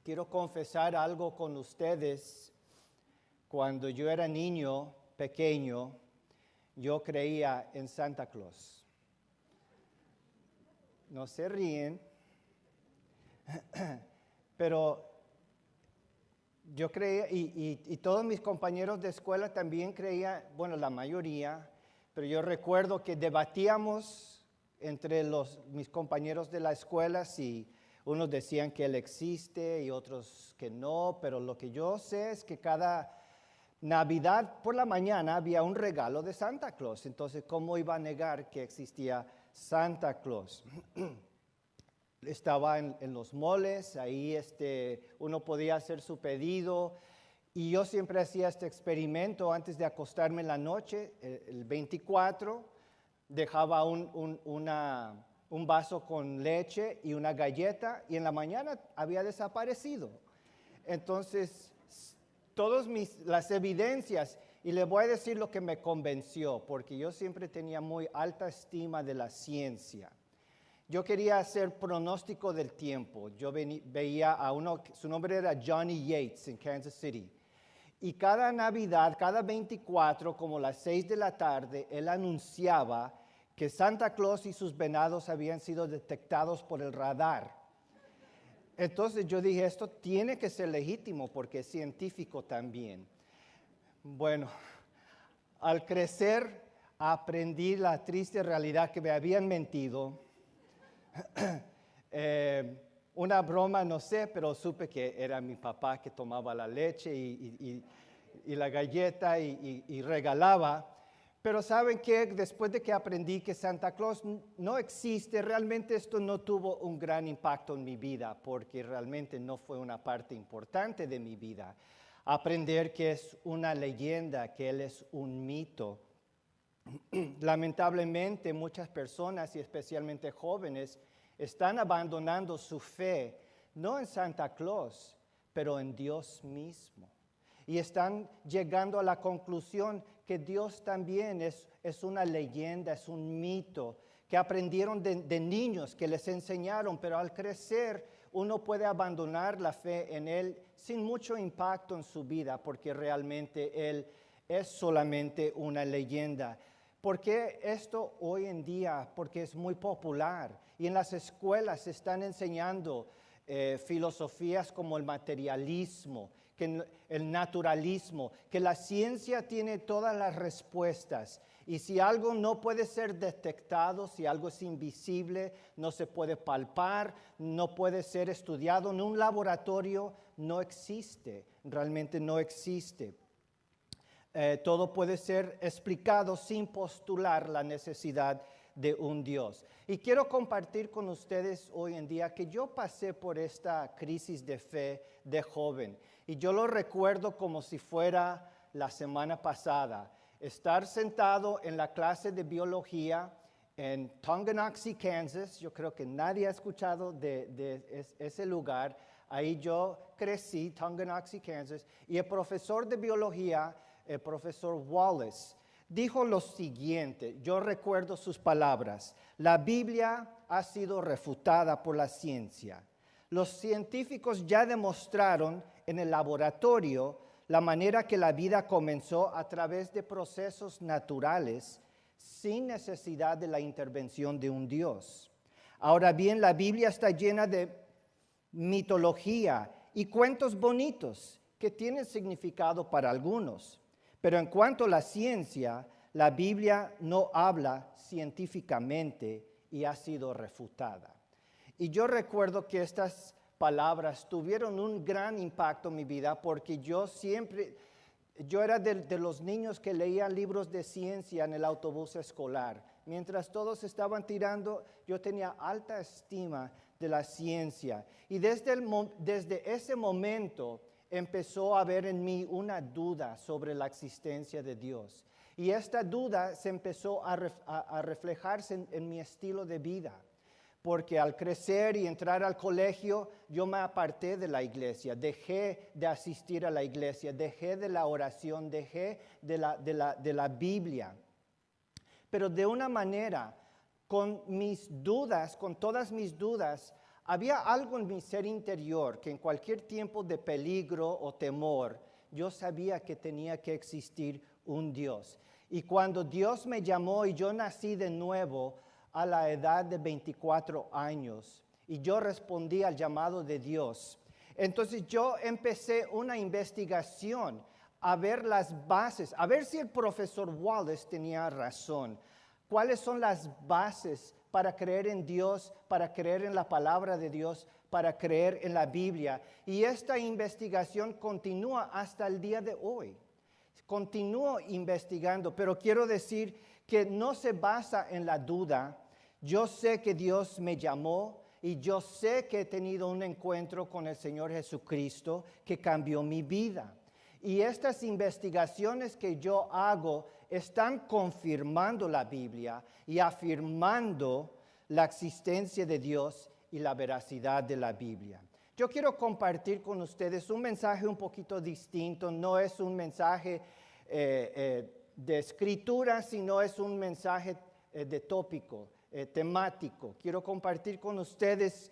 Quiero confesar algo con ustedes. Cuando yo era niño, pequeño, yo creía en Santa Claus. No se ríen, pero yo creía, y todos mis compañeros de escuela también creían, bueno, la mayoría, pero yo recuerdo que debatíamos entre mis compañeros de la escuela si unos decían que él existe y otros que no, pero lo que yo sé es que cada Navidad por la mañana había un regalo de Santa Claus. Entonces, ¿cómo iba a negar que existía Santa Claus? Estaba en los moles, ahí uno podía hacer su pedido. Y yo siempre hacía este experimento antes de acostarme en la noche, el 24, dejaba un vaso con leche y una galleta y en la mañana había desaparecido. Entonces, todas las evidencias, y le voy a decir lo que me convenció, porque yo siempre tenía muy alta estima de la ciencia. Yo quería hacer pronóstico del tiempo. Yo veía a uno, su nombre era Johnny Yates en Kansas City. Y cada Navidad, cada 24, como las 6 de la tarde, él anunciaba que Santa Claus y sus venados habían sido detectados por el radar. Entonces yo dije, esto tiene que ser legítimo porque es científico también. Bueno, al crecer aprendí la triste realidad que me habían mentido. Una broma, no sé, pero supe que era mi papá que tomaba la leche y la galleta y regalaba. Pero ¿saben qué? Después de que aprendí que Santa Claus no existe, realmente esto no tuvo un gran impacto en mi vida, porque realmente no fue una parte importante de mi vida. Aprender que es una leyenda, que Él es un mito. Lamentablemente, muchas personas, y especialmente jóvenes, están abandonando su fe, no en Santa Claus, pero en Dios mismo. Y están llegando a la conclusión que Dios también es una leyenda, es un mito, que aprendieron de niños, que les enseñaron, pero al crecer uno puede abandonar la fe en Él sin mucho impacto en su vida, porque realmente Él es solamente una leyenda. ¿Por qué esto hoy en día? Porque es muy popular y en las escuelas se están enseñando filosofías como el materialismo, que el naturalismo, que la ciencia tiene todas las respuestas y si algo no puede ser detectado, si algo es invisible, no se puede palpar, no puede ser estudiado en un laboratorio, no existe, realmente no existe. Todo puede ser explicado sin postular la necesidad de un Dios. Y quiero compartir con ustedes hoy en día que yo pasé por esta crisis de fe de joven. Y yo lo recuerdo como si fuera la semana pasada. Estar sentado en la clase de biología en Tonganoxie, Kansas. Yo creo que nadie ha escuchado de ese lugar. Ahí yo crecí, Tonganoxie, Kansas. Y el profesor de biología, el profesor Wallace, dijo lo siguiente, yo recuerdo sus palabras: la Biblia ha sido refutada por la ciencia. Los científicos ya demostraron en el laboratorio la manera que la vida comenzó a través de procesos naturales sin necesidad de la intervención de un Dios. Ahora bien, la Biblia está llena de mitología y cuentos bonitos que tienen significado para algunos. Pero en cuanto a la ciencia, la Biblia no habla científicamente y ha sido refutada. Y yo recuerdo que estas palabras tuvieron un gran impacto en mi vida porque yo era de los niños que leían libros de ciencia en el autobús escolar. Mientras todos estaban tirando, yo tenía alta estima de la ciencia. Y desde ese momento empezó a haber en mí una duda sobre la existencia de Dios. Y esta duda se empezó a reflejarse en mi estilo de vida. Porque al crecer y entrar al colegio, yo me aparté de la iglesia, dejé de asistir a la iglesia, dejé de la oración, dejé de la Biblia. Pero de una manera, con mis dudas, con todas mis dudas, había algo en mi ser interior que en cualquier tiempo de peligro o temor, yo sabía que tenía que existir un Dios. Y cuando Dios me llamó y yo nací de nuevo a la edad de 24 años, y yo respondí al llamado de Dios, entonces yo empecé una investigación a ver las bases, a ver si el profesor Wallace tenía razón. ¿Cuáles son las bases para creer en Dios, para creer en la palabra de Dios, para creer en la Biblia? Y esta investigación continúa hasta el día de hoy. Continúo investigando, pero quiero decir que no se basa en la duda. Yo sé que Dios me llamó y yo sé que he tenido un encuentro con el Señor Jesucristo que cambió mi vida. Y estas investigaciones que yo hago están confirmando la Biblia y afirmando la existencia de Dios y la veracidad de la Biblia. Yo quiero compartir con ustedes un mensaje un poquito distinto. No es un mensaje de escritura, sino es un mensaje de tópico, temático. Quiero compartir con ustedes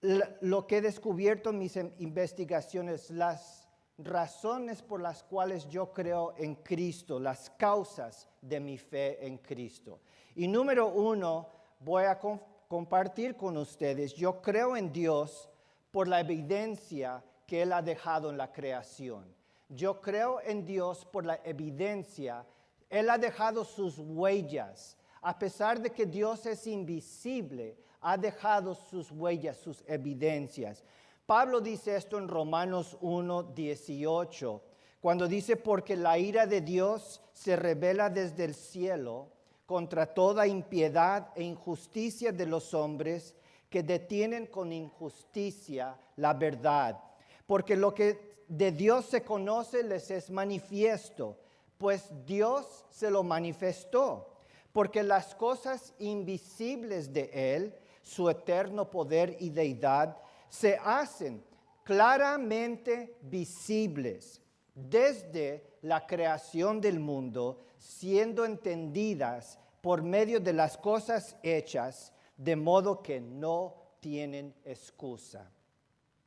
lo que he descubierto en mis investigaciones, las razones por las cuales yo creo en Cristo, las causas de mi fe en Cristo. Y número uno, voy a compartir con ustedes, yo creo en Dios por la evidencia que Él ha dejado en la creación. Yo creo en Dios por la evidencia. Él ha dejado sus huellas. A pesar de que Dios es invisible, ha dejado sus huellas, sus evidencias. Pablo dice esto en Romanos 1:18, cuando dice, porque la ira de Dios se revela desde el cielo contra toda impiedad e injusticia de los hombres que detienen con injusticia la verdad. Porque lo que de Dios se conoce les es manifiesto, pues Dios se lo manifestó. Porque las cosas invisibles de Él, su eterno poder y deidad, se hacen claramente visibles desde la creación del mundo, siendo entendidas por medio de las cosas hechas, de modo que no tienen excusa.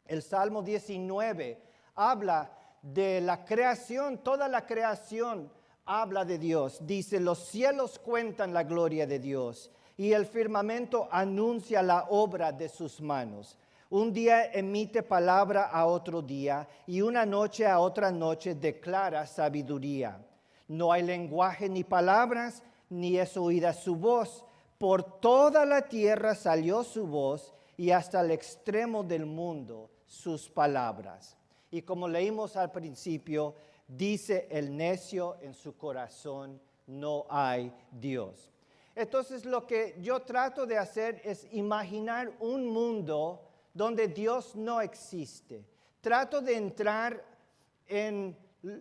El Salmo 19 habla de la creación, toda la creación habla de Dios. Dice, los cielos cuentan la gloria de Dios y el firmamento anuncia la obra de sus manos. Un día emite palabra a otro día y una noche a otra noche declara sabiduría. No hay lenguaje ni palabras, ni es oída su voz. Por toda la tierra salió su voz y hasta el extremo del mundo sus palabras. Y como leímos al principio, dice el necio en su corazón, no hay Dios. Entonces lo que yo trato de hacer es imaginar un mundo donde Dios no existe. Trato de entrar en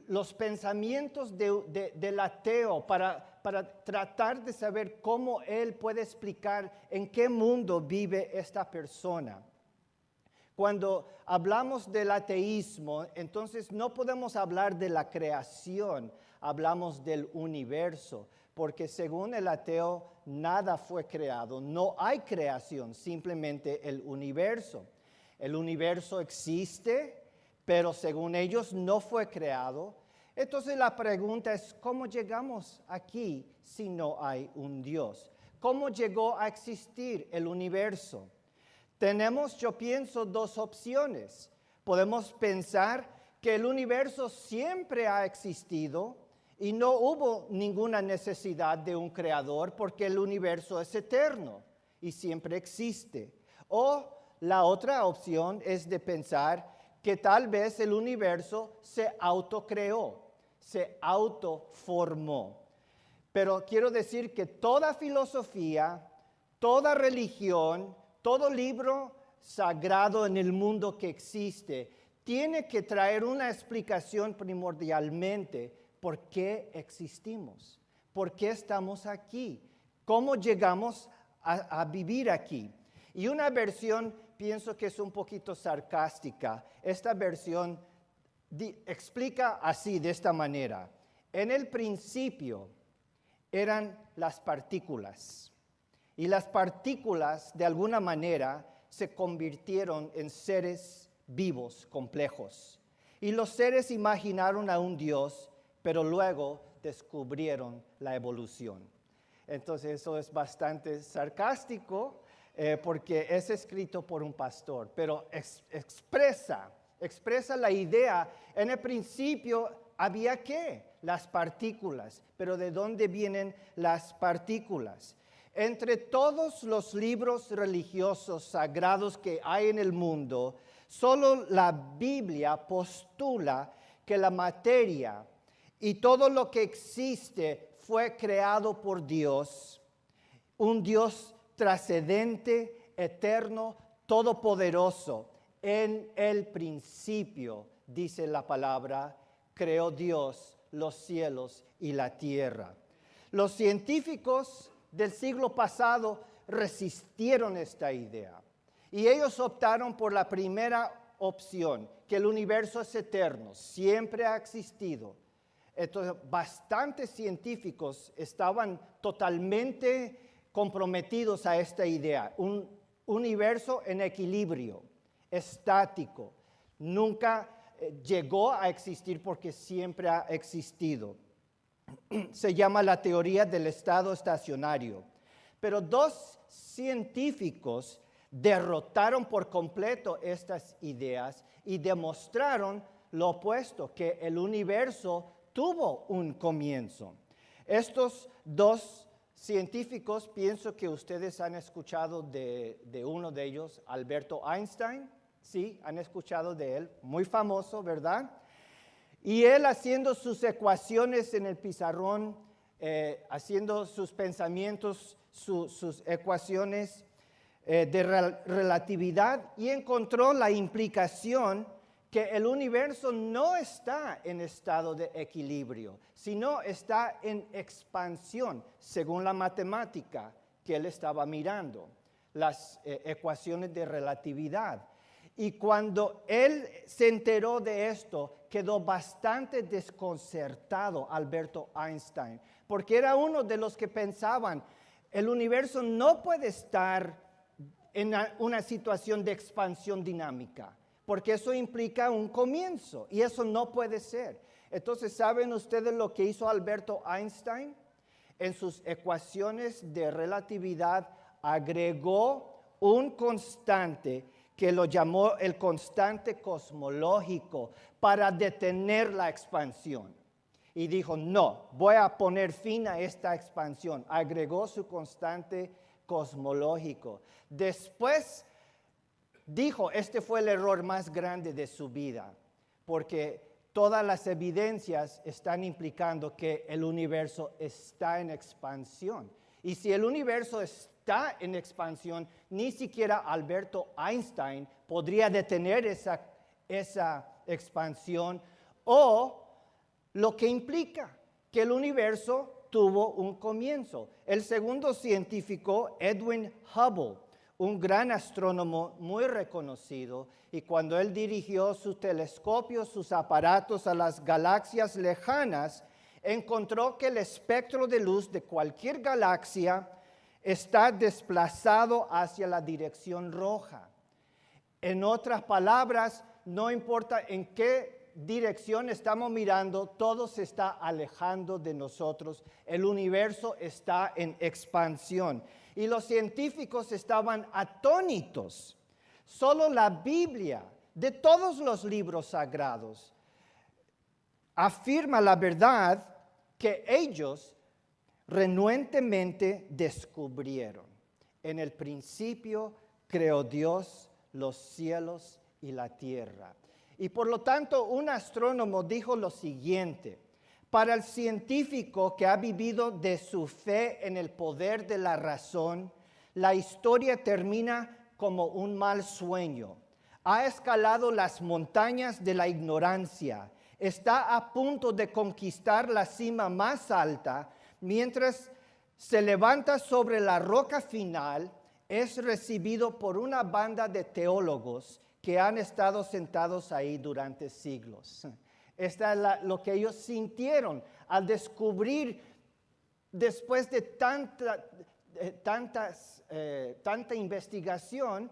los pensamientos del ateo para tratar de saber cómo él puede explicar en qué mundo vive esta persona. Cuando hablamos del ateísmo, entonces no podemos hablar de la creación, hablamos del universo, porque según el ateo nada fue creado, no hay creación, simplemente el universo. El universo existe, pero según ellos no fue creado. Entonces la pregunta es, ¿cómo llegamos aquí si no hay un Dios? ¿Cómo llegó a existir el universo? Tenemos, yo pienso, dos opciones. Podemos pensar que el universo siempre ha existido y no hubo ninguna necesidad de un creador porque el universo es eterno y siempre existe. O la otra opción es de pensar que tal vez el universo se autocreó, se autoformó. Pero quiero decir que toda filosofía, toda religión, todo libro sagrado en el mundo que existe tiene que traer una explicación primordialmente por qué existimos, por qué estamos aquí, cómo llegamos a vivir aquí. Y una versión pienso que es un poquito sarcástica. Esta versión explica así, de esta manera. En el principio eran las partículas. Y las partículas, de alguna manera, se convirtieron en seres vivos, complejos. Y los seres imaginaron a un Dios, pero luego descubrieron la evolución. Entonces eso es bastante sarcástico porque es escrito por un pastor, pero expresa la idea. En el principio había ¿qué? Las partículas, pero ¿de dónde vienen las partículas? Entre todos los libros religiosos sagrados que hay en el mundo, solo la Biblia postula que la materia y todo lo que existe fue creado por Dios, un Dios trascendente, eterno, todopoderoso. En el principio, dice la palabra, creó Dios los cielos y la tierra. Los científicos del siglo pasado resistieron esta idea y ellos optaron por la primera opción, que el universo es eterno, siempre ha existido. Entonces, bastantes científicos estaban totalmente comprometidos a esta idea, un universo en equilibrio, estático, nunca llegó a existir porque siempre ha existido. Se llama la teoría del estado estacionario. Pero dos científicos derrotaron por completo estas ideas y demostraron lo opuesto, que el universo tuvo un comienzo. Estos dos científicos, pienso que ustedes han escuchado de uno de ellos, Alberto Einstein. Sí, han escuchado de él, muy famoso, ¿verdad? Y él haciendo sus ecuaciones en el pizarrón, haciendo sus pensamientos, sus ecuaciones de relatividad, y encontró la implicación que el universo no está en estado de equilibrio, sino está en expansión, según la matemática que él estaba mirando, las ecuaciones de relatividad. Y cuando él se enteró de esto, quedó bastante desconcertado Alberto Einstein, porque era uno de los que pensaban, el universo no puede estar en una situación de expansión dinámica, porque eso implica un comienzo, y eso no puede ser. Entonces, ¿saben ustedes lo que hizo Alberto Einstein? En sus ecuaciones de relatividad agregó un constante que lo llamó el constante cosmológico para detener la expansión. Y dijo, no, voy a poner fin a esta expansión. Agregó su constante cosmológico. Después dijo, este fue el error más grande de su vida, porque todas las evidencias están implicando que el universo está en expansión. Y si el universo está en expansión, ni siquiera Alberto Einstein podría detener esa expansión, o lo que implica que el universo tuvo un comienzo. El segundo científico, Edwin Hubble, un gran astrónomo muy reconocido, y cuando él dirigió sus telescopios, sus aparatos a las galaxias lejanas, encontró que el espectro de luz de cualquier galaxia está desplazado hacia la dirección roja. En otras palabras, no importa en qué dirección estamos mirando, todo se está alejando de nosotros. El universo está en expansión. Y los científicos estaban atónitos. Solo la Biblia, de todos los libros sagrados, afirma la verdad que ellos renuentemente descubrieron. En el principio creó Dios los cielos y la tierra. Y por lo tanto, un astrónomo dijo lo siguiente: para el científico que ha vivido de su fe en el poder de la razón, la historia termina como un mal sueño. Ha escalado las montañas de la ignorancia. Está a punto de conquistar la cima más alta. Mientras se levanta sobre la roca final, es recibido por una banda de teólogos que han estado sentados ahí durante siglos. Esta es lo que ellos sintieron al descubrir, después de tanta investigación,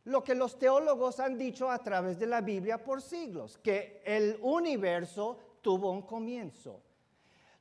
lo que los teólogos han dicho a través de la Biblia por siglos, que el universo tuvo un comienzo.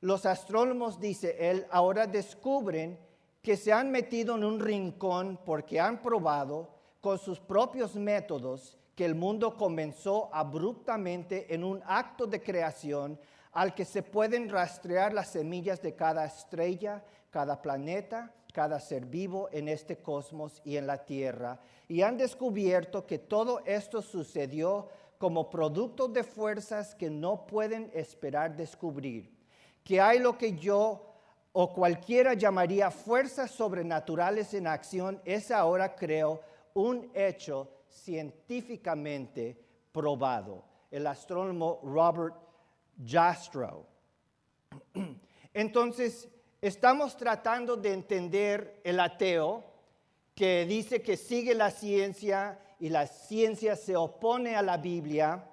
Los astrónomos, dice él, ahora descubren que se han metido en un rincón porque han probado con sus propios métodos que el mundo comenzó abruptamente en un acto de creación al que se pueden rastrear las semillas de cada estrella, cada planeta, cada ser vivo en este cosmos y en la Tierra, y han descubierto que todo esto sucedió como producto de fuerzas que no pueden esperar descubrir, que hay lo que yo o cualquiera llamaría fuerzas sobrenaturales en acción, es ahora, creo, un hecho científicamente probado. El astrónomo Robert Jastrow. Entonces, estamos tratando de entender el ateo que dice que sigue la ciencia y la ciencia se opone a la Biblia.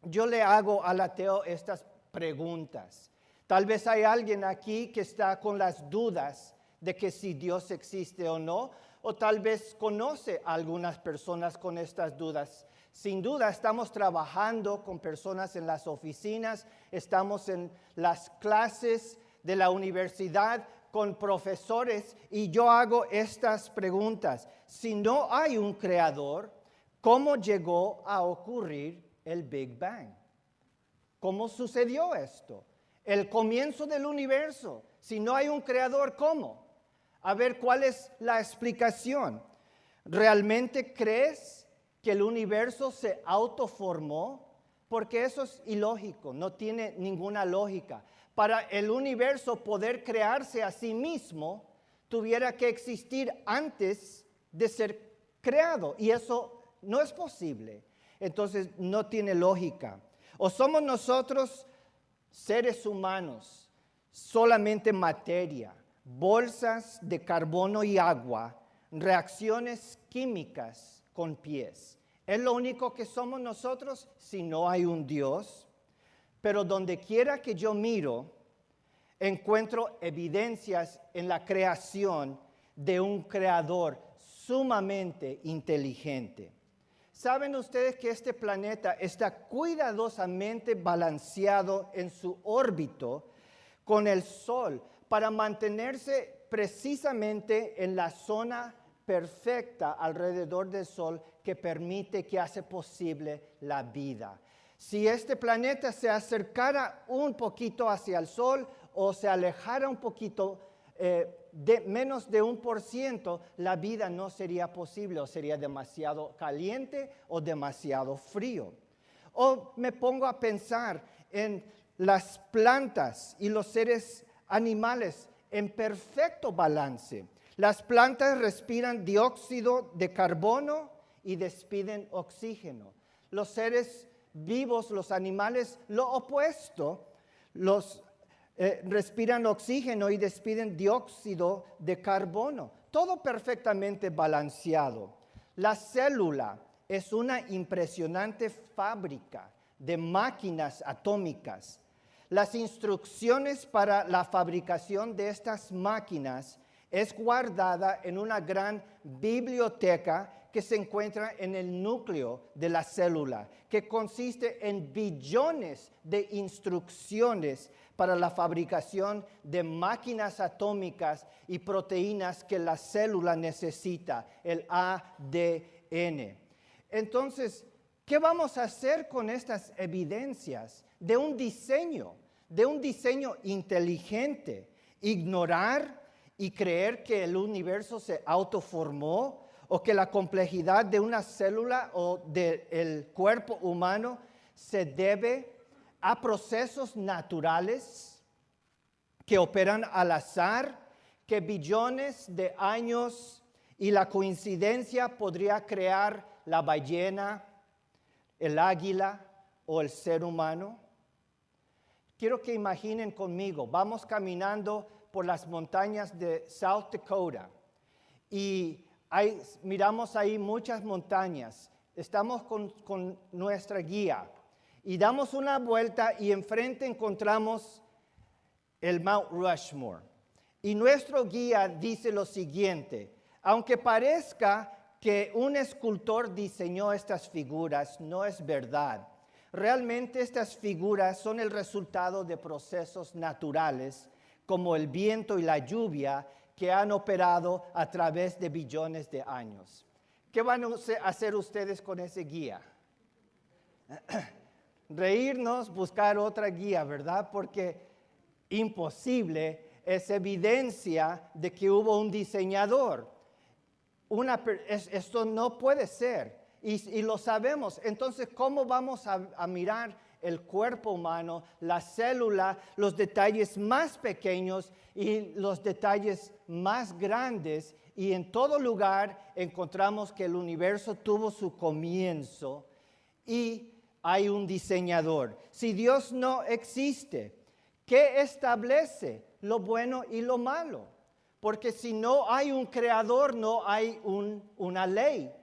Yo le hago al ateo estas preguntas. Tal vez hay alguien aquí que está con las dudas de que si Dios existe o no, o tal vez conoce a algunas personas con estas dudas. Sin duda estamos trabajando con personas en las oficinas, estamos en las clases de la universidad con profesores y yo hago estas preguntas. Si no hay un creador, ¿cómo llegó a ocurrir el Big Bang? ¿Cómo sucedió esto? El comienzo del universo. Si no hay un creador, ¿cómo? A ver, ¿cuál es la explicación? ¿Realmente crees que el universo se autoformó? Porque eso es ilógico, no tiene ninguna lógica. Para el universo poder crearse a sí mismo, tuviera que existir antes de ser creado. Y eso no es posible. Entonces, no tiene lógica. O somos nosotros seres humanos, solamente materia, bolsas de carbono y agua, reacciones químicas con pies. ¿Es lo único que somos nosotros si no hay un Dios? Pero donde quiera que yo miro, encuentro evidencias en la creación de un creador sumamente inteligente. ¿Saben ustedes que este planeta está cuidadosamente balanceado en su órbita con el Sol para mantenerse precisamente en la zona perfecta alrededor del Sol que permite, que hace posible la vida? Si este planeta se acercara un poquito hacia el Sol o se alejara un poquito, de menos de 1%, la vida no sería posible o sería demasiado caliente o demasiado frío. O me pongo a pensar en las plantas y los seres animales en perfecto balance. Las plantas respiran dióxido de carbono y despiden oxígeno. Los seres vivos, los animales, lo opuesto, respiran oxígeno y despiden dióxido de carbono. Todo perfectamente balanceado. La célula es una impresionante fábrica de máquinas atómicas. Las instrucciones para la fabricación de estas máquinas es guardada en una gran biblioteca que se encuentra en el núcleo de la célula, que consiste en billones de instrucciones para la fabricación de máquinas atómicas y proteínas que la célula necesita, el ADN. Entonces, ¿qué vamos a hacer con estas evidencias de un diseño inteligente? ¿Ignorar y creer que el universo se autoformó o que la complejidad de una célula o del cuerpo humano se debe a procesos naturales que operan al azar, que billones de años y la coincidencia podría crear la ballena, el águila o el ser humano? Quiero que imaginen conmigo, vamos caminando por las montañas de South Dakota y miramos ahí muchas montañas. Estamos con nuestra guía y damos una vuelta y enfrente encontramos el Mount Rushmore. Y nuestro guía dice lo siguiente: aunque parezca que un escultor diseñó estas figuras no es verdad. Realmente estas figuras son el resultado de procesos naturales, como el viento y la lluvia, que han operado a través de billones de años. ¿Qué van a hacer ustedes con ese guía? Reírnos, buscar otra guía, ¿verdad? Porque imposible, es evidencia de que hubo un diseñador. Esto no puede ser, y lo sabemos. Entonces, ¿cómo vamos a mirar el cuerpo humano, la célula, los detalles más pequeños y los detalles más grandes? Y en todo lugar encontramos que el universo tuvo su comienzo y hay un diseñador. Si Dios no existe, ¿qué establece lo bueno y lo malo? Porque si no hay un creador, no hay una ley.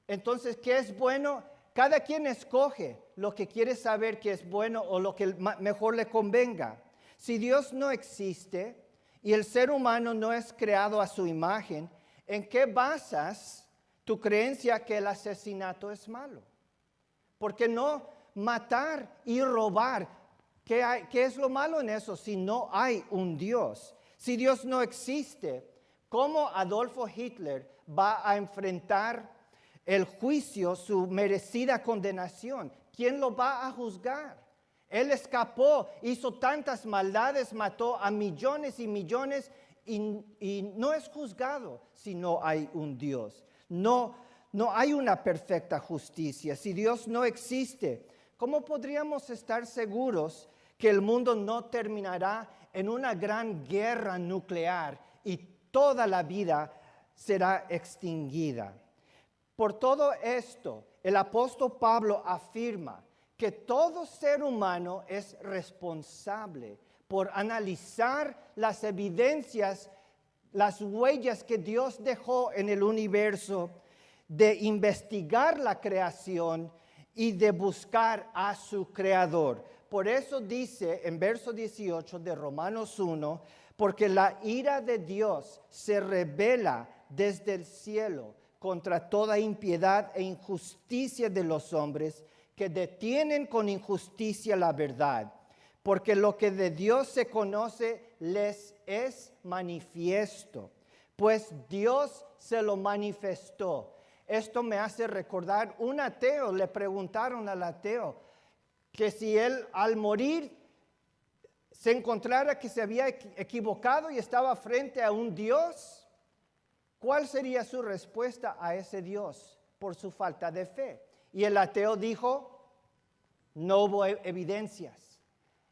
Entonces, ¿qué es bueno? Cada quien escoge lo que quiere saber que es bueno o lo que mejor le convenga. Si Dios no existe y el ser humano no es creado a su imagen, ¿en qué basas tu creencia que el asesinato es malo? ¿Por qué no matar y robar? ¿Qué es lo malo en eso si no hay un Dios? Si Dios no existe, ¿cómo Adolfo Hitler va a enfrentar el juicio, su merecida condenación? ¿Quién lo va a juzgar? Él escapó, hizo tantas maldades, mató a millones y millones y no es juzgado si no hay un Dios. No hay una perfecta justicia. Si Dios no existe, ¿cómo podríamos estar seguros que el mundo no terminará en una gran guerra nuclear y toda la vida será extinguida? Por todo esto, el apóstol Pablo afirma que todo ser humano es responsable por analizar las evidencias, las huellas que Dios dejó en el universo, de investigar la creación y de buscar a su creador. Por eso dice en verso 18 de Romanos 1, porque la ira de Dios se revela desde el cielo contra toda impiedad e injusticia de los hombres que detienen con injusticia la verdad. Porque lo que de Dios se conoce les es manifiesto, pues Dios se lo manifestó. Esto me hace recordar un ateo. Le preguntaron al ateo que si él al morir se encontrara que se había equivocado y estaba frente a un Dios, ¿cuál sería su respuesta a ese Dios por su falta de fe? Y el ateo dijo, no hubo evidencias,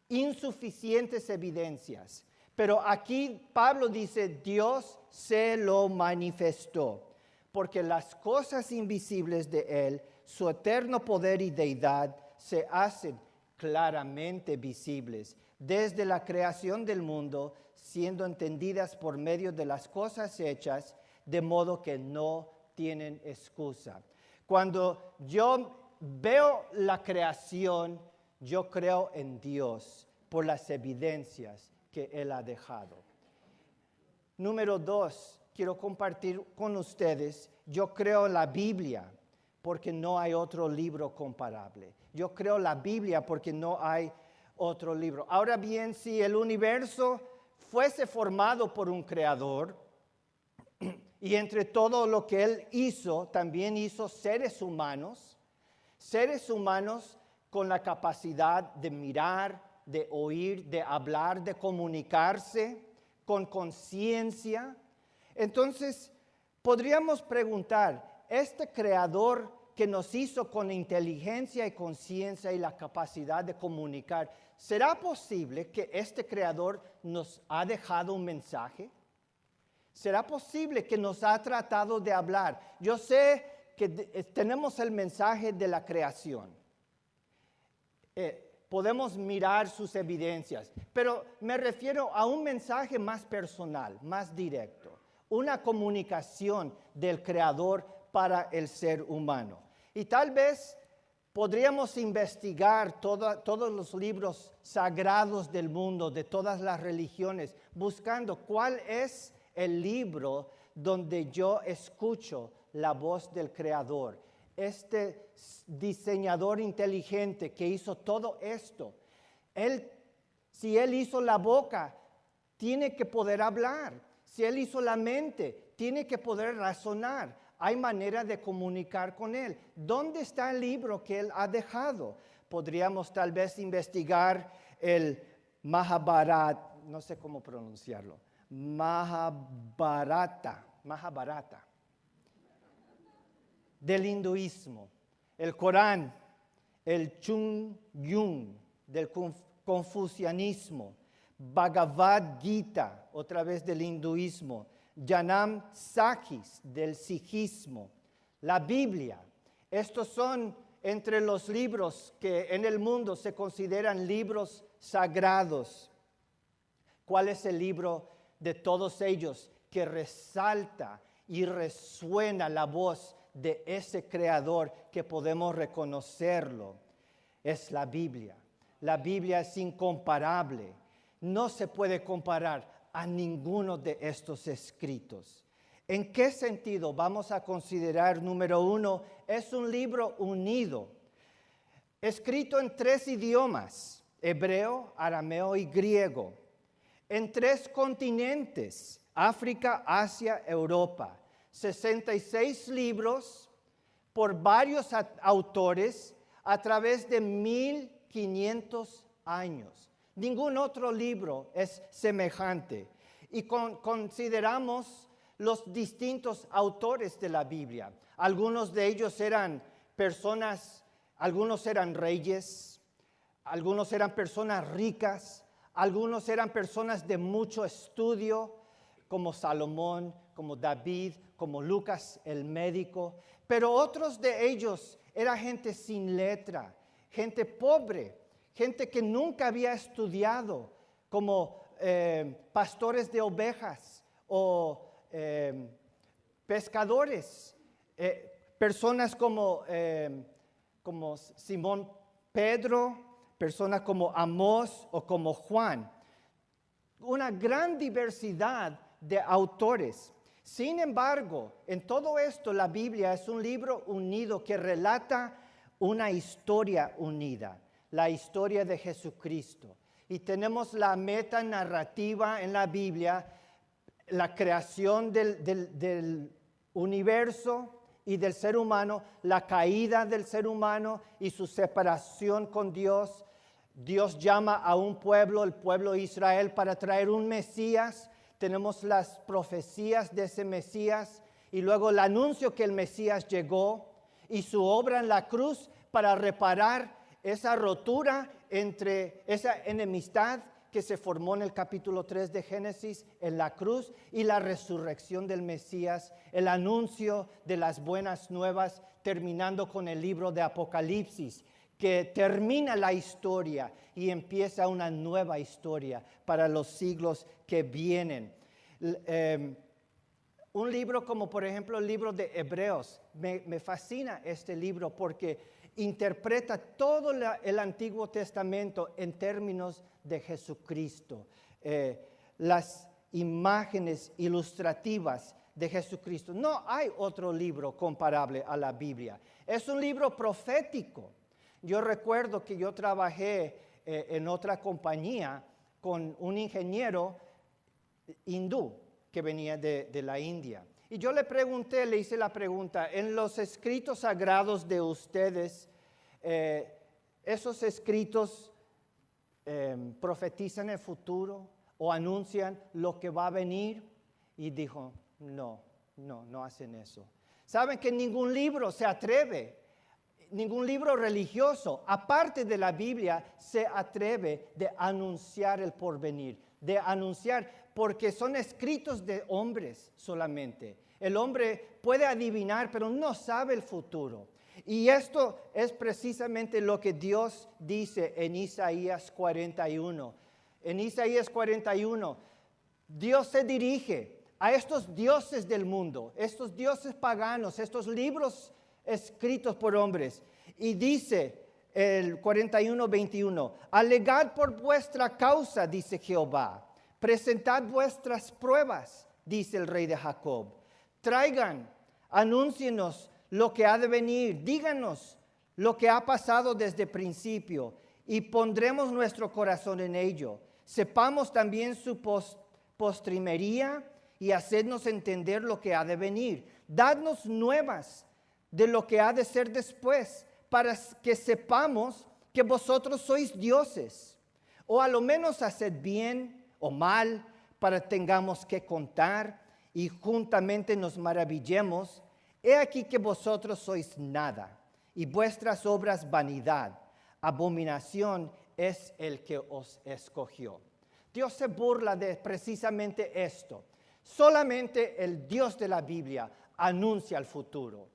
insuficientes evidencias. Pero aquí Pablo dice, Dios se lo manifestó, porque las cosas invisibles de Él, su eterno poder y deidad, se hacen claramente visibles desde la creación del mundo, siendo entendidas por medio de las cosas hechas, de modo que no tienen excusa. Cuando yo veo la creación, yo creo en Dios por las evidencias que Él ha dejado. Número 2, quiero compartir con ustedes, yo creo en la Biblia porque no hay otro libro comparable. Yo creo en la Biblia porque no hay otro libro. Ahora bien, si el universo fuese formado por un creador, y entre todo lo que Él hizo, también hizo seres humanos con la capacidad de mirar, de oír, de hablar, de comunicarse, con conciencia. Entonces, podríamos preguntar, este creador que nos hizo con inteligencia y conciencia y la capacidad de comunicar, ¿será posible que este creador nos ha dejado un mensaje? ¿Será posible que nos ha tratado de hablar? Yo sé que tenemos el mensaje de la creación. Podemos mirar sus evidencias, pero me refiero a un mensaje más personal, más directo. Una comunicación del Creador para el ser humano. Y tal vez podríamos investigar todos los libros sagrados del mundo, de todas las religiones, buscando cuál es el libro donde yo escucho la voz del Creador. Este diseñador inteligente que hizo todo esto, si Él hizo la boca, tiene que poder hablar. Si Él hizo la mente, tiene que poder razonar. Hay manera de comunicar con Él. ¿Dónde está el libro que Él ha dejado? Podríamos tal vez investigar el Mahabharata, no sé cómo pronunciarlo, Mahabharata del hinduismo, el Corán, el Chung-Yung del confucianismo, Bhagavad Gita, otra vez del hinduismo, Janam Sakhis del sijismo, la Biblia. Estos son entre los libros que en el mundo se consideran libros sagrados. ¿Cuál es el libro de todos ellos que resalta y resuena la voz de ese Creador que podemos reconocerlo? Es la Biblia. La Biblia es incomparable. No se puede comparar a ninguno de estos escritos. ¿En qué sentido? Vamos a considerar, número uno, es un libro unido, escrito en 3 idiomas, hebreo, arameo y griego, en 3 continentes, África, Asia, Europa, 66 libros por varios autores a través de 1500 años. Ningún otro libro es semejante. Y consideramos los distintos autores de la Biblia. Algunos de ellos eran personas, algunos eran reyes, algunos eran personas ricas, algunos eran personas de mucho estudio, como Salomón, como David, como Lucas el médico. Pero otros de ellos eran gente sin letra, gente pobre, gente que nunca había estudiado, como pastores de ovejas o pescadores, personas como Simón Pedro, personas como Amós o como Juan. Una gran diversidad de autores. Sin embargo, en todo esto la Biblia es un libro unido que relata una historia unida. La historia de Jesucristo. Y tenemos la meta narrativa en la Biblia, la creación del universo y del ser humano, la caída del ser humano y su separación con Dios. Dios llama a un pueblo, el pueblo de Israel, para traer un Mesías. Tenemos las profecías de ese Mesías y luego el anuncio que el Mesías llegó y su obra en la cruz para reparar esa rotura entre esa enemistad que se formó en el capítulo 3 de Génesis en la cruz y la resurrección del Mesías, el anuncio de las buenas nuevas, terminando con el libro de Apocalipsis, que termina la historia y empieza una nueva historia para los siglos que vienen. Un libro como por ejemplo el libro de Hebreos, me fascina este libro porque interpreta todo el Antiguo Testamento en términos de Jesucristo. Las imágenes ilustrativas de Jesucristo. No hay otro libro comparable a la Biblia. Es un libro profético. Yo recuerdo que yo trabajé en otra compañía con un ingeniero hindú que venía de la India. Y yo le hice la pregunta, en los escritos sagrados de ustedes, esos escritos profetizan el futuro o anuncian lo que va a venir. Y dijo, no hacen eso. Saben que ningún libro se atreve, ningún libro religioso, aparte de la Biblia, se atreve de anunciar el porvenir, de anunciar, porque son escritos de hombres solamente. El hombre puede adivinar, pero no sabe el futuro. Y esto es precisamente lo que Dios dice en Isaías 41. En Isaías 41, Dios se dirige a estos dioses del mundo, estos dioses paganos, estos libros escritos por hombres. Y dice el 41:21, alegad por vuestra causa, dice Jehová. Presentad vuestras pruebas, dice el rey de Jacob. Traigan Anúncienos lo que ha de venir. Díganos lo que ha pasado desde el principio y pondremos nuestro corazón en ello. Sepamos también su postrimería y hacednos entender lo que ha de venir. Dadnos nuevas de lo que ha de ser después, para que sepamos que vosotros sois dioses. O a lo menos haced bien o mal, para tengamos que contar y juntamente nos maravillemos. He aquí que vosotros sois nada, y vuestras obras vanidad. Abominación es el que os escogió. Dios se burla de precisamente esto. Solamente el Dios de la Biblia anuncia el futuro.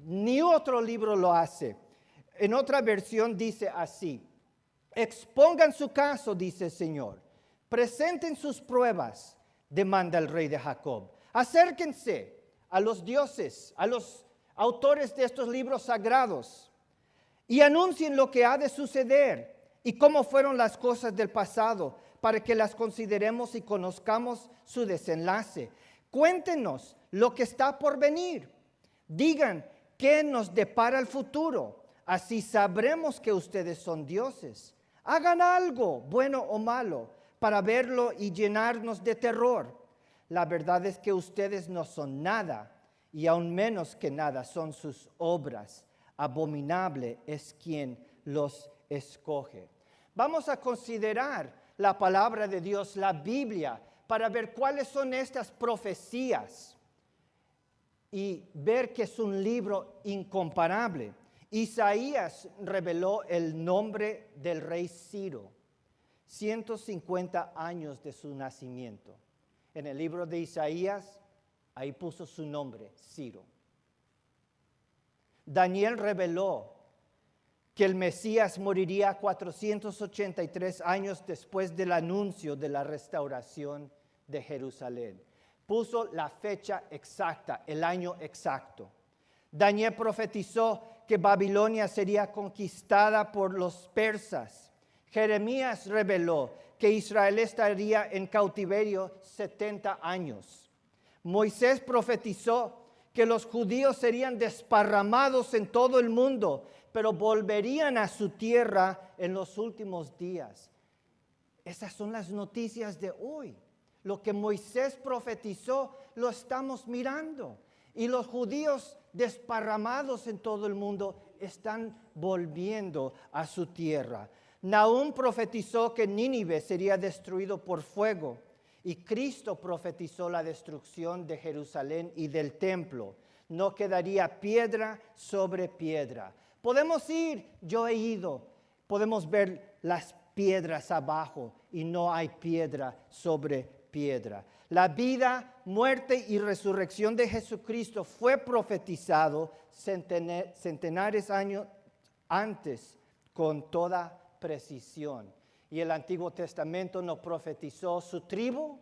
Ni otro libro lo hace. En otra versión dice así: expongan su caso, dice el Señor. Presenten sus pruebas, demanda el rey de Jacob. Acérquense a los dioses, a los autores de estos libros sagrados, y anuncien lo que ha de suceder y cómo fueron las cosas del pasado, para que las consideremos y conozcamos su desenlace. Cuéntenos lo que está por venir. Digan qué nos depara el futuro. Así sabremos que ustedes son dioses. Hagan algo, bueno o malo, para verlo y llenarnos de terror. La verdad es que ustedes no son nada, y aún menos que nada son sus obras. Abominable es quien los escoge. Vamos a considerar la palabra de Dios, la Biblia, para ver cuáles son estas profecías y ver que es un libro incomparable. Isaías reveló el nombre del rey Ciro, 150 años de su nacimiento. En el libro de Isaías, ahí puso su nombre, Ciro. Daniel reveló que el Mesías moriría 483 años después del anuncio de la restauración de Jerusalén. Puso la fecha exacta, el año exacto. Daniel profetizó que Babilonia sería conquistada por los persas. Jeremías reveló que Israel estaría en cautiverio 70 años. Moisés profetizó que los judíos serían desparramados en todo el mundo, pero volverían a su tierra en los últimos días. Esas son las noticias de hoy. Lo que Moisés profetizó lo estamos mirando. Y los judíos desparramados en todo el mundo están volviendo a su tierra. Nahum profetizó que Nínive sería destruido por fuego. Y Cristo profetizó la destrucción de Jerusalén y del templo. No quedaría piedra sobre piedra. Podemos ir, yo he ido, podemos ver las piedras abajo y no hay piedra sobre piedra. La vida, muerte y resurrección de Jesucristo fue profetizado centenares de años antes con toda precisión. Y el Antiguo Testamento nos profetizó su tribu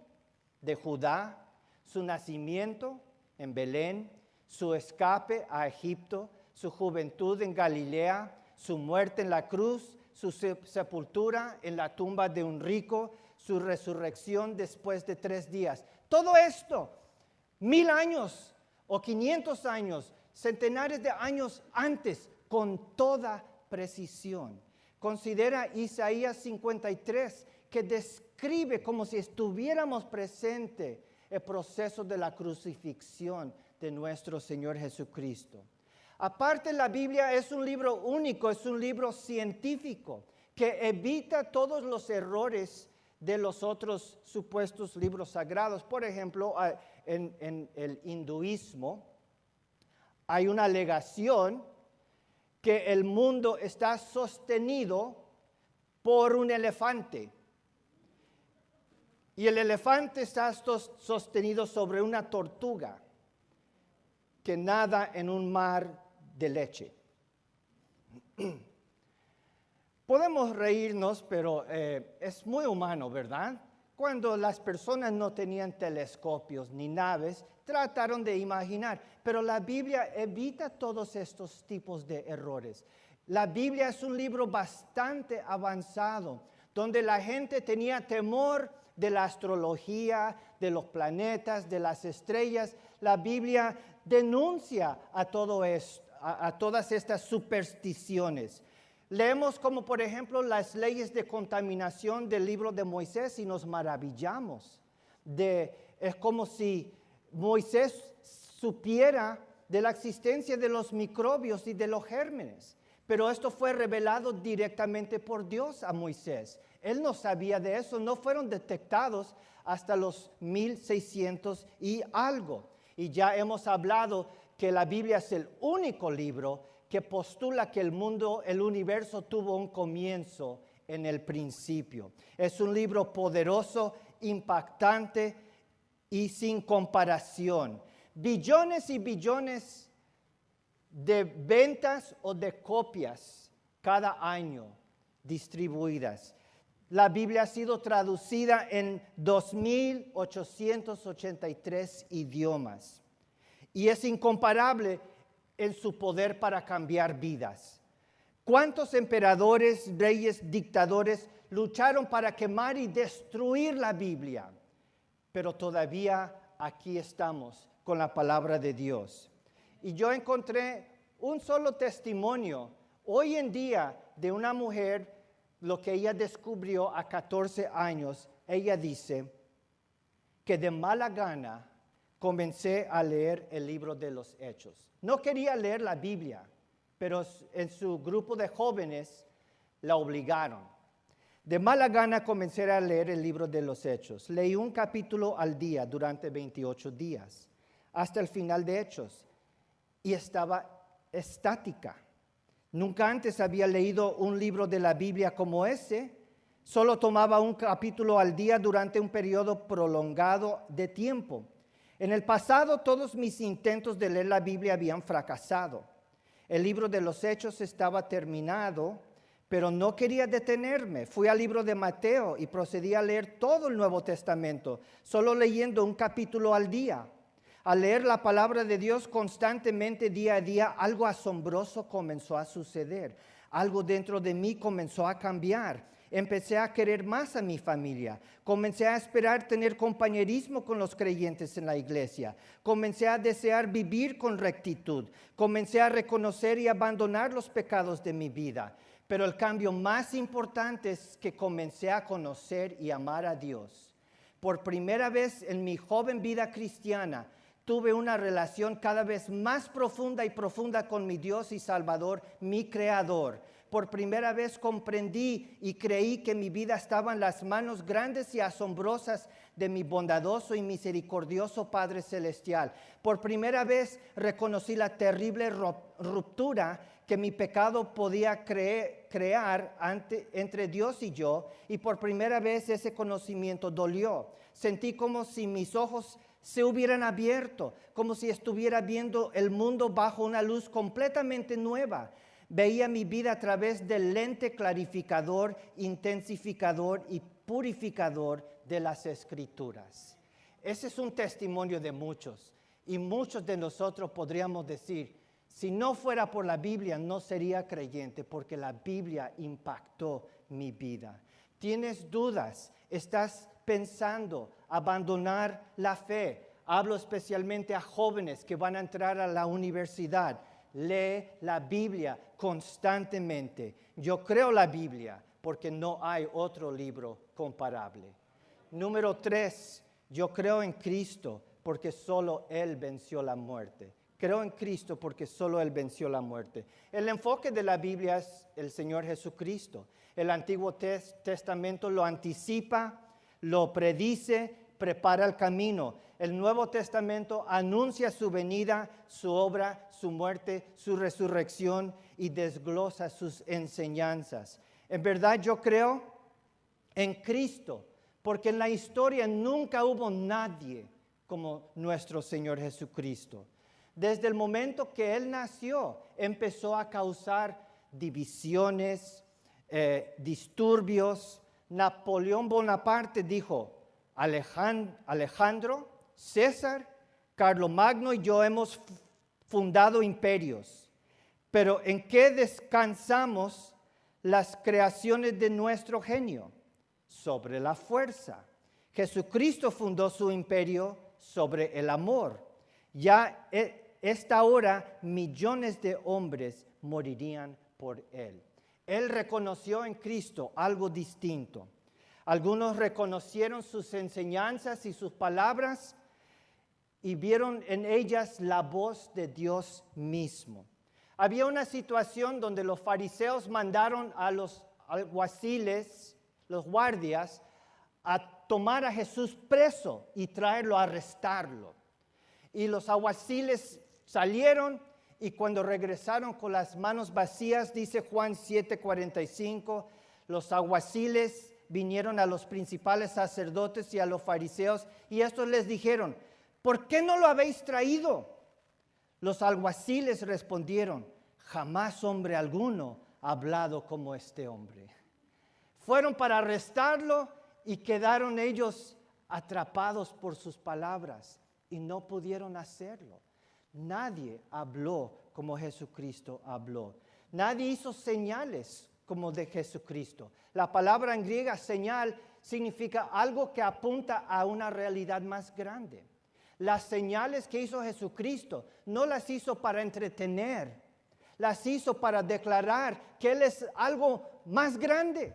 de Judá, su nacimiento en Belén, su escape a Egipto, su juventud en Galilea, su muerte en la cruz, su sepultura en la tumba de un rico, su resurrección después de 3 días. Todo esto, 1000 años o 500 años, centenares de años antes, con toda precisión. Considera Isaías 53, que describe como si estuviéramos presentes el proceso de la crucifixión de nuestro Señor Jesucristo. Aparte, la Biblia es un libro único, es un libro científico que evita todos los errores de los otros supuestos libros sagrados. Por ejemplo, en el hinduismo hay una alegación que el mundo está sostenido por un elefante. Y el elefante está sostenido sobre una tortuga que nada en un mar de leche. Podemos reírnos, pero es muy humano, ¿verdad? Cuando las personas no tenían telescopios ni naves, trataron de imaginar, pero la Biblia evita todos estos tipos de errores. La Biblia es un libro bastante avanzado, donde la gente tenía temor de la astrología, de los planetas, de las estrellas. la Biblia denuncia a todo esto, a todas estas supersticiones. Leemos como por ejemplo las leyes de contaminación del libro de Moisés y nos maravillamos. Es como si Moisés supiera de la existencia de los microbios y de los gérmenes. Pero esto fue revelado directamente por Dios a Moisés. Él no sabía de eso, no fueron detectados hasta los 1600 y algo. Y ya hemos hablado que la Biblia es el único libro que postula que el mundo, el universo tuvo un comienzo en el principio. Es un libro poderoso, impactante y sin comparación. Billones y billones de ventas o de copias cada año distribuidas. La Biblia ha sido traducida en 2,883 idiomas y es incomparable en su poder para cambiar vidas. ¿Cuántos emperadores, reyes, dictadores lucharon para quemar y destruir la Biblia? Pero todavía aquí estamos con la palabra de Dios. Y yo encontré un solo testimonio hoy en día de una mujer, lo que ella descubrió a 14 años. Ella dice que de mala gana comencé a leer el libro de los Hechos. No quería leer la Biblia, pero en su grupo de jóvenes la obligaron. De mala gana comencé a leer el libro de los Hechos. Leí un capítulo al día durante 28 días, hasta el final de Hechos, y estaba estática. Nunca antes había leído un libro de la Biblia como ese. Solo tomaba un capítulo al día durante un periodo prolongado de tiempo. En el pasado, todos mis intentos de leer la Biblia habían fracasado. El libro de los Hechos estaba terminado, pero no quería detenerme. Fui al libro de Mateo y procedí a leer todo el Nuevo Testamento, solo leyendo un capítulo al día. Al leer la palabra de Dios constantemente día a día, algo asombroso comenzó a suceder. Algo dentro de mí comenzó a cambiar. Empecé a querer más a mi familia. Comencé a esperar tener compañerismo con los creyentes en la iglesia. Comencé a desear vivir con rectitud. Comencé a reconocer y abandonar los pecados de mi vida. Pero el cambio más importante es que comencé a conocer y amar a Dios. Por primera vez en mi joven vida cristiana, tuve una relación cada vez más profunda y profunda con mi Dios y Salvador, mi Creador. Por primera vez comprendí y creí que mi vida estaba en las manos grandes y asombrosas de mi bondadoso y misericordioso Padre Celestial. Por primera vez reconocí la terrible ruptura que mi pecado podía crear entre Dios y yo, y por primera vez ese conocimiento dolió. Sentí como si mis ojos se hubieran abierto, como si estuviera viendo el mundo bajo una luz completamente nueva. Veía mi vida a través del lente clarificador, intensificador y purificador de las Escrituras. Ese es un testimonio de muchos, y muchos de nosotros podríamos decir, si no fuera por la Biblia no sería creyente, porque la Biblia impactó mi vida. ¿Tienes dudas? ¿Estás pensando abandonar la fe? Hablo especialmente a jóvenes que van a entrar a la universidad. Lee la Biblia constantemente. Yo creo la Biblia porque no hay otro libro comparable. Número 3, yo creo en Cristo porque solo Él venció la muerte. Creo en Cristo porque solo Él venció la muerte. El enfoque de la Biblia es el Señor Jesucristo. El Antiguo Testamento lo anticipa, lo predice, prepara el camino. El Nuevo Testamento anuncia su venida, su obra, su muerte, su resurrección y desglosa sus enseñanzas. En verdad yo creo en Cristo, porque en la historia nunca hubo nadie como nuestro Señor Jesucristo. Desde el momento que Él nació, empezó a causar divisiones, disturbios. Napoleón Bonaparte dijo, Alejandro, César, Carlomagno y yo hemos fundado imperios, pero ¿en qué descansamos las creaciones de nuestro genio? Sobre la fuerza. Jesucristo fundó su imperio sobre el amor. Ya esta hora millones de hombres morirían por él. Él reconoció en Cristo algo distinto. Algunos reconocieron sus enseñanzas y sus palabras y vieron en ellas la voz de Dios mismo. Había una situación donde los fariseos mandaron a los alguaciles, los guardias, a tomar a Jesús preso y traerlo, a arrestarlo. Y los alguaciles salieron y cuando regresaron con las manos vacías, dice Juan 7:45, los alguaciles vinieron a los principales sacerdotes y a los fariseos y estos les dijeron, ¿por qué no lo habéis traído? Los alguaciles respondieron, jamás hombre alguno ha hablado como este hombre. Fueron para arrestarlo y quedaron ellos atrapados por sus palabras y no pudieron hacerlo. Nadie habló como Jesucristo habló. Nadie hizo señales como de Jesucristo. La palabra en griega señal significa algo que apunta a una realidad más grande. Las señales que hizo Jesucristo no las hizo para entretener, las hizo para declarar que Él es algo más grande,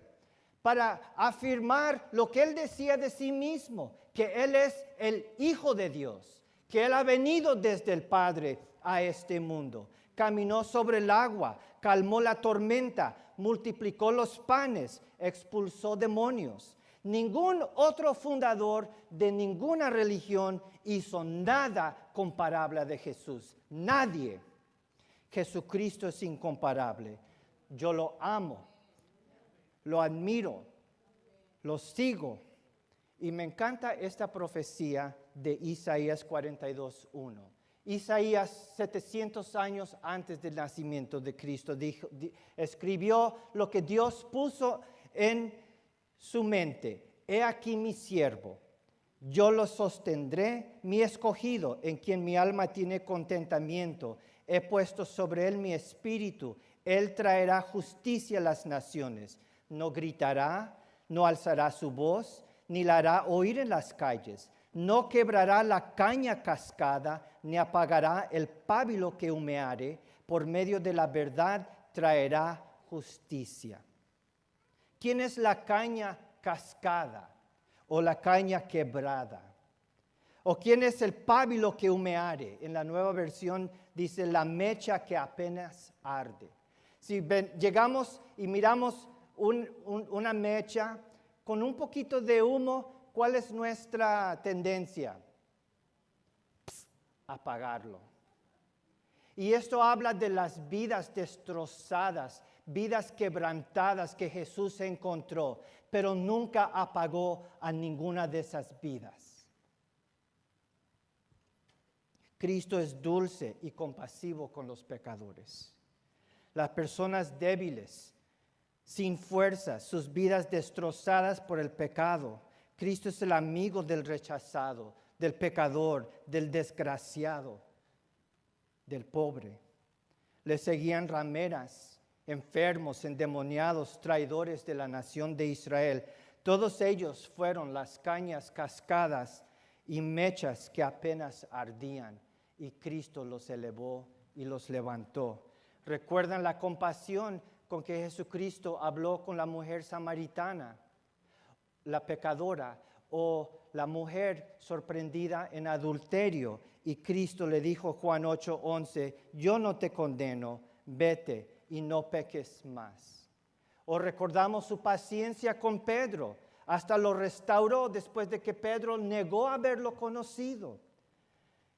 para afirmar lo que Él decía de sí mismo, que Él es el Hijo de Dios, que Él ha venido desde el Padre a este mundo. Caminó sobre el agua, calmó la tormenta, multiplicó los panes, expulsó demonios. Ningún otro fundador de ninguna religión hizo nada comparable de Jesús. Nadie. Jesucristo es incomparable. Yo lo amo, lo admiro, lo sigo. Y me encanta esta profecía de Isaías 42:1. Isaías, 700 años antes del nacimiento de Cristo, escribió lo que Dios puso en su mente. He aquí mi siervo, yo lo sostendré, mi escogido, en quien mi alma tiene contentamiento. He puesto sobre él mi espíritu, él traerá justicia a las naciones. No gritará, no alzará su voz, ni la hará oír en las calles. No quebrará la caña cascada, ni apagará el pábilo que humeare. Por medio de la verdad traerá justicia. ¿Quién es la caña cascada o la caña quebrada? ¿O quién es el pábilo que humeare? En la nueva versión dice la mecha que apenas arde. Si llegamos y miramos una mecha con un poquito de humo, ¿cuál es nuestra tendencia? Apagarlo. Y esto habla de las vidas destrozadas, vidas quebrantadas que Jesús encontró, pero nunca apagó a ninguna de esas vidas. Cristo es dulce y compasivo con los pecadores. Las personas débiles, sin fuerza, sus vidas destrozadas por el pecado. Cristo es el amigo del rechazado, del pecador, del desgraciado, del pobre. Le seguían rameras, enfermos, endemoniados, traidores de la nación de Israel. Todos ellos fueron las cañas cascadas y mechas que apenas ardían, y Cristo los elevó y los levantó. ¿Recuerdan la compasión con que Jesucristo habló con la mujer samaritana, la pecadora, o la mujer sorprendida en adulterio? Y Cristo le dijo, Juan 8:11, yo no te condeno, vete y no peques más. O recordamos su paciencia con Pedro, hasta lo restauró después de que Pedro negó haberlo conocido.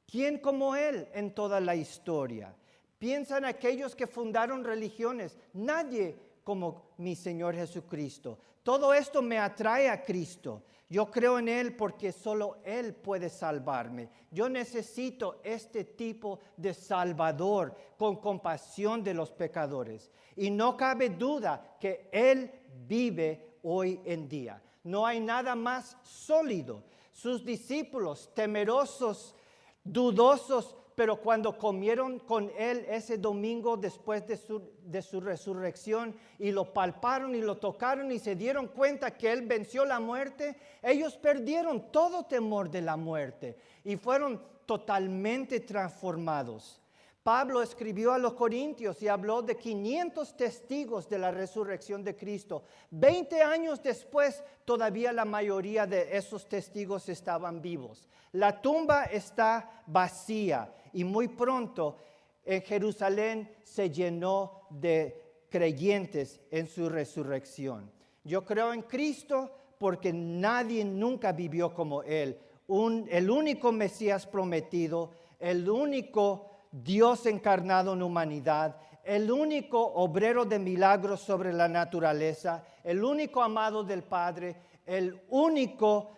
¿Quién como él en toda la historia? Piensan aquellos que fundaron religiones, nadie como mi Señor Jesucristo. Todo esto me atrae a Cristo. Yo creo en Él porque solo Él puede salvarme. Yo necesito este tipo de Salvador con compasión de los pecadores. Y no cabe duda que Él vive hoy en día. No hay nada más sólido. Sus discípulos, temerosos, dudosos, pero cuando comieron con Él ese domingo después de su resurrección y lo palparon y lo tocaron y se dieron cuenta que Él venció la muerte, ellos perdieron todo temor de la muerte y fueron totalmente transformados. Pablo escribió a los Corintios y habló de 500 testigos de la resurrección de Cristo. 20 años después, todavía la mayoría de esos testigos estaban vivos. La tumba está vacía y muy pronto en Jerusalén se llenó de creyentes en su resurrección. Yo creo en Cristo porque nadie nunca vivió como Él. El único Mesías prometido, el único Dios encarnado en humanidad, el único obrero de milagros sobre la naturaleza, el único amado del Padre, el único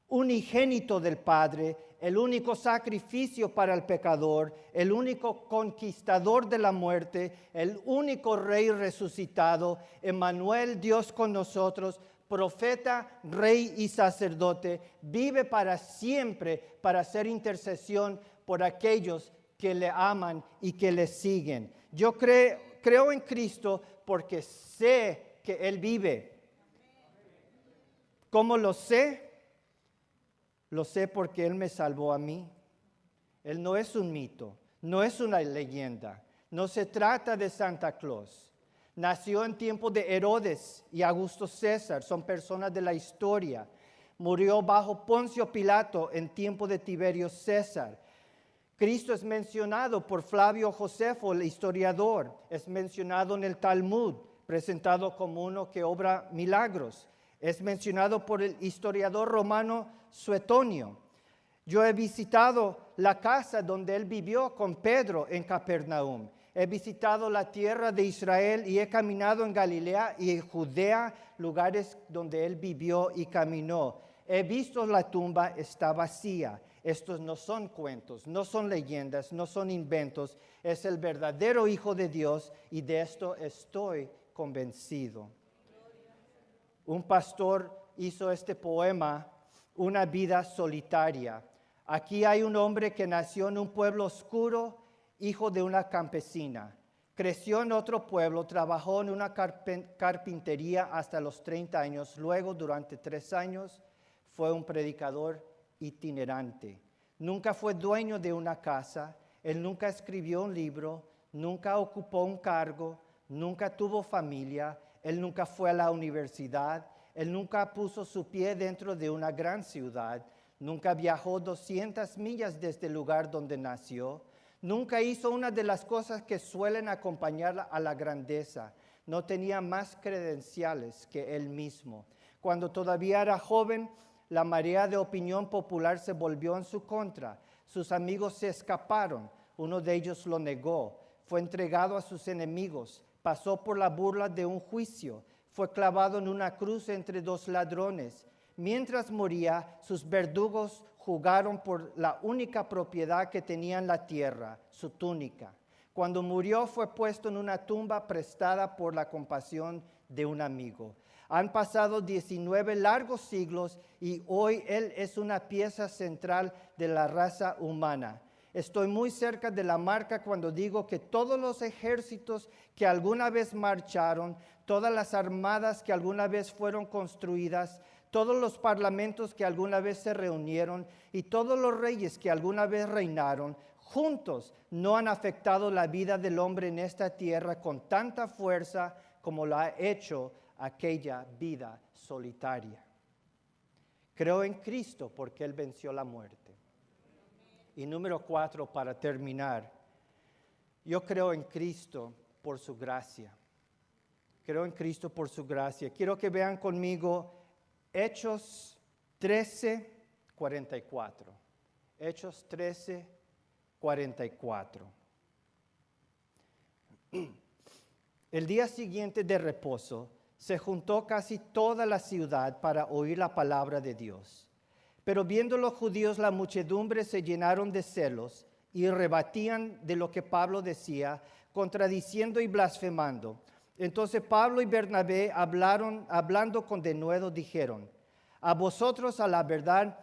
unigénito del Padre, el único sacrificio para el pecador, el único conquistador de la muerte, el único Rey resucitado, Emmanuel, Dios con nosotros, profeta, rey y sacerdote, vive para siempre para hacer intercesión por aquellos que le aman y que le siguen. Yo creo en Cristo porque sé que Él vive. ¿Cómo lo sé? Lo sé porque Él me salvó a mí. Él no es un mito, no es una leyenda. No se trata de Santa Claus. Nació en tiempo de Herodes y Augusto César, son personas de la historia. Murió bajo Poncio Pilato en tiempo de Tiberio César. Cristo es mencionado por Flavio Josefo, el historiador. Es mencionado en el Talmud, presentado como uno que obra milagros. Es mencionado por el historiador romano Suetonio. Yo he visitado la casa donde él vivió con Pedro en Capernaum. He visitado la tierra de Israel y he caminado en Galilea y en Judea, lugares donde él vivió y caminó. He visto la tumba, está vacía. Estos no son cuentos, no son leyendas, no son inventos. Es el verdadero Hijo de Dios y de esto estoy convencido. Un pastor hizo este poema, Una vida solitaria. Aquí hay un hombre que nació en un pueblo oscuro, hijo de una campesina. Creció en otro pueblo, trabajó en una carpintería hasta los 30 años. Luego, durante 3 años, fue un predicador itinerante. Nunca fue dueño de una casa, él nunca escribió un libro, nunca ocupó un cargo, nunca tuvo familia, él nunca fue a la universidad, él nunca puso su pie dentro de una gran ciudad, nunca viajó 200 millas desde el lugar donde nació, nunca hizo una de las cosas que suelen acompañar a la grandeza, no tenía más credenciales que él mismo. Cuando todavía era joven, la marea de opinión popular se volvió en su contra. Sus amigos se escaparon. Uno de ellos lo negó. Fue entregado a sus enemigos. Pasó por la burla de un juicio. Fue clavado en una cruz entre 2 ladrones. Mientras moría, sus verdugos jugaron por la única propiedad que tenía en la tierra, su túnica. Cuando murió, fue puesto en una tumba prestada por la compasión de un amigo. Han pasado 19 largos siglos y hoy Él es una pieza central de la raza humana. Estoy muy cerca de la marca cuando digo que todos los ejércitos que alguna vez marcharon, todas las armadas que alguna vez fueron construidas, todos los parlamentos que alguna vez se reunieron y todos los reyes que alguna vez reinaron, juntos no han afectado la vida del hombre en esta tierra con tanta fuerza como lo ha hecho aquella vida solitaria. Creo en Cristo porque Él venció la muerte. Y número 4, para terminar, yo creo en Cristo por su gracia. Creo en Cristo por su gracia. Quiero que vean conmigo Hechos 13, 44. Hechos 13, 44. El día siguiente de reposo, se juntó casi toda la ciudad para oír la palabra de Dios. Pero viendo los judíos la muchedumbre se llenaron de celos y rebatían de lo que Pablo decía, contradiciendo y blasfemando. Entonces Pablo y Bernabé hablando con denuedo, dijeron: a vosotros a la verdad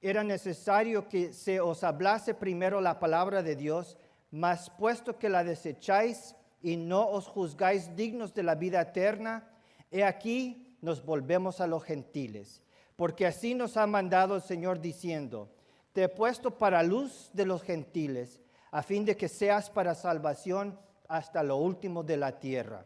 era necesario que se os hablase primero la palabra de Dios, mas puesto que la desecháis y no os juzgáis dignos de la vida eterna, he aquí nos volvemos a los gentiles. Porque así nos ha mandado el Señor diciendo: te he puesto para luz de los gentiles, a fin de que seas para salvación hasta lo último de la tierra.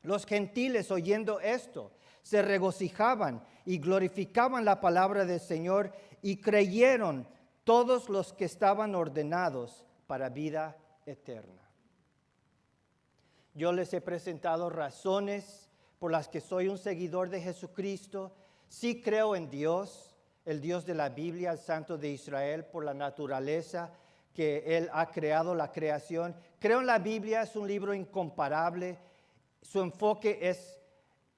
Los gentiles, oyendo esto, se regocijaban y glorificaban la palabra del Señor, y creyeron todos los que estaban ordenados para vida eterna. Yo les he presentado razones por las que soy un seguidor de Jesucristo. Sí creo en Dios, el Dios de la Biblia, el Santo de Israel, por la naturaleza que Él ha creado, la creación. Creo en la Biblia, es un libro incomparable. Su enfoque es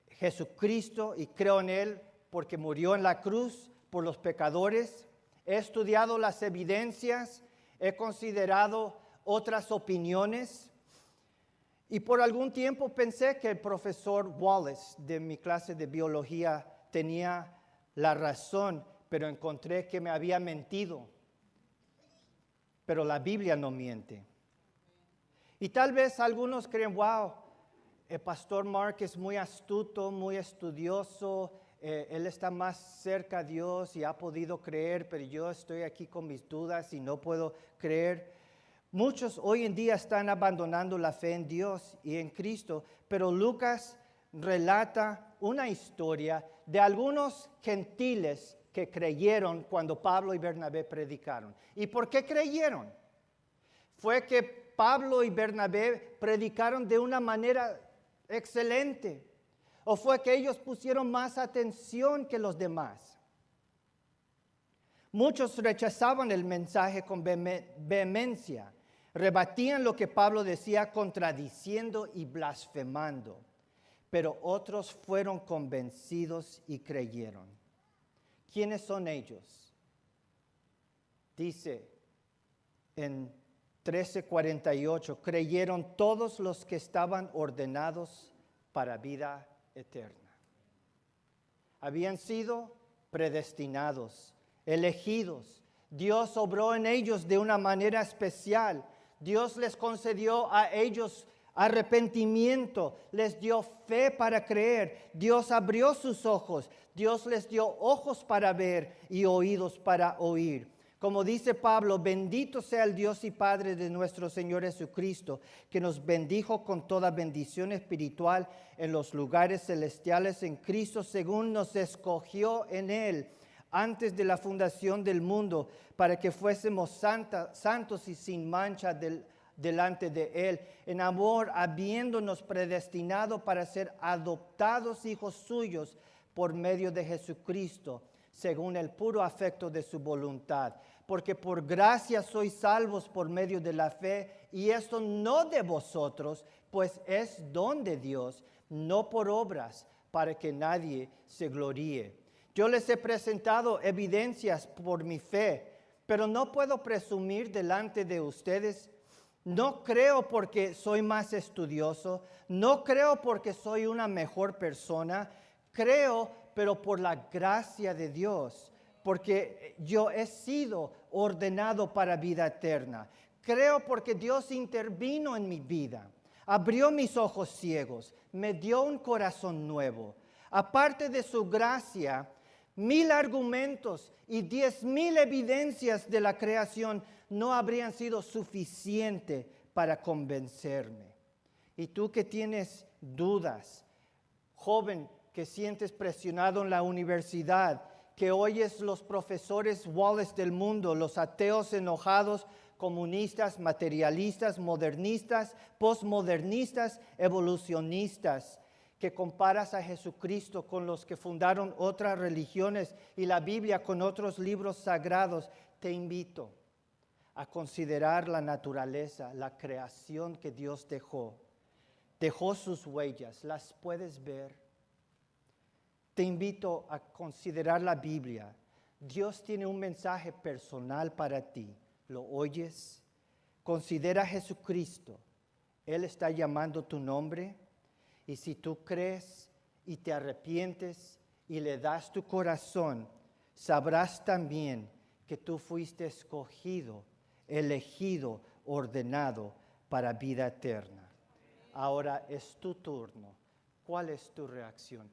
Jesucristo y creo en Él porque murió en la cruz por los pecadores. He estudiado las evidencias, he considerado otras opiniones y por algún tiempo pensé que el profesor Wallace de mi clase de biología tenía la razón, pero encontré que me había mentido. Pero la Biblia no miente. Y tal vez algunos creen, wow, el pastor Mark es muy astuto, muy estudioso, él está más cerca a Dios y ha podido creer, pero yo estoy aquí con mis dudas y no puedo creer. Muchos hoy en día están abandonando la fe en Dios y en Cristo, pero Lucas relata una historia de algunos gentiles que creyeron cuando Pablo y Bernabé predicaron. ¿Y por qué creyeron? Fue que Pablo y Bernabé predicaron de una manera excelente, o fue que ellos pusieron más atención que los demás. Muchos rechazaban el mensaje con vehemencia, rebatían lo que Pablo decía contradiciendo y blasfemando, pero otros fueron convencidos y creyeron. ¿Quiénes son ellos? Dice en 13:48, creyeron todos los que estaban ordenados para vida eterna. Habían sido predestinados, elegidos. Dios obró en ellos de una manera especial. Dios les concedió a ellos arrepentimiento, les dio fe para creer. Dios abrió sus ojos. Dios les dio ojos para ver y oídos para oír. Como dice Pablo, bendito sea el Dios y Padre de nuestro Señor Jesucristo, que nos bendijo con toda bendición espiritual en los lugares celestiales en Cristo, según nos escogió en Él antes de la fundación del mundo, para que fuésemos santos y sin mancha delante de Él, en amor, habiéndonos predestinado para ser adoptados hijos suyos por medio de Jesucristo, según el puro afecto de su voluntad. Porque por gracia sois salvos por medio de la fe, y esto no de vosotros, pues es don de Dios, no por obras, para que nadie se gloríe. Yo les he presentado evidencias por mi fe, pero no puedo presumir delante de ustedes. No creo porque soy más estudioso, no creo porque soy una mejor persona, creo pero por la gracia de Dios, porque yo he sido ordenado para vida eterna. Creo porque Dios intervino en mi vida, abrió mis ojos ciegos, me dio un corazón nuevo. Aparte de su gracia, 1000 argumentos y 10,000 evidencias de la creación no habrían sido suficientes para convencerme. Y tú que tienes dudas, joven, que sientes presionado en la universidad, que oyes los profesores Wallace del mundo, los ateos enojados, comunistas, materialistas, modernistas, postmodernistas, evolucionistas, que comparas a Jesucristo con los que fundaron otras religiones y la Biblia con otros libros sagrados, te invito a considerar la naturaleza, la creación que Dios dejó. Dejó sus huellas, las puedes ver. Te invito a considerar la Biblia. Dios tiene un mensaje personal para ti. ¿Lo oyes? Considera a Jesucristo. Él está llamando tu nombre. Y si tú crees y te arrepientes y le das tu corazón, sabrás también que tú fuiste escogido, elegido, ordenado para vida eterna. Ahora es tu turno. ¿Cuál es tu reacción?